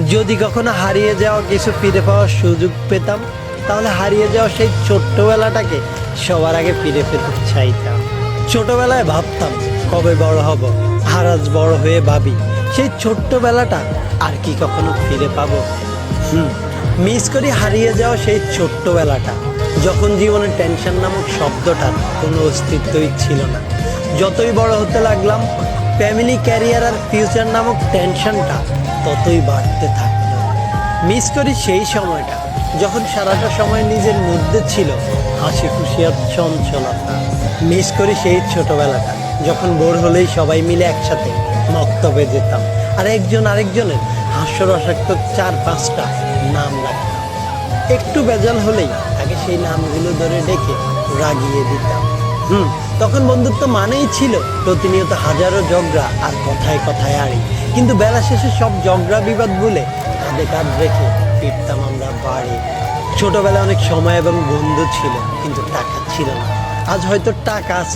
যদি কখনো হারিয়ে যাওয়া কিছু ফিরে পাওয়ার সুযোগ পেতাম, তাহলে হারিয়ে যাওয়া সেই ছোট্টবেলাটাকে সবার আগে ফিরে পেতে চাইতাম। ছোটবেলায় ভাবতাম কবে বড় হব, আর আজ বড় হয়ে ভাবি সেই ছোট্টবেলাটা আর কি কখনো ফিরে পাবো। মিস করি হারিয়ে যাওয়া সেই ছোট্টবেলাটা, যখন জীবনে টেনশন নামক শব্দটার কোনো অস্তিত্বই ছিল না। যতই বড় হতে লাগলাম, ফ্যামিলি, ক্যারিয়ার আর ফিউচার নামক টেনশনটা ততই বাড়তে থাকলো। মিস করি সেই সময়টা যখন সারাটা সময় নিজের মধ্যে ছিল হাসি খুশি আর চঞ্চলতা। মিস করি সেই ছোটবেলাটা যখন বোর হলেই সবাই মিলে একসাথে মক্তবে যেতাম, আর একজন আরেকজনের হাস্যরসাক্ত 4-5টা নাম রাখতাম। একটু বেজাল হলেই আগে সেই নামগুলো ধরে ডেকে রাগিয়ে দিতাম। তখন বন্ধুত্ব মানেই ছিল প্রতিনিয়ত হাজারো ঝগড়া আর কথায় কথায় আড়ি। কিন্তু বেলা শেষে সব ঝগড়া বিবাদ ভুলে কাঁধে কাঁধ রেখে ফিরতাম আমরা বাড়ি। ছোটবেলায় অনেক সময় এবং বন্ধু ছিল, কিন্তু টাকা ছিল না। আজ হয়তো টাকা আছে,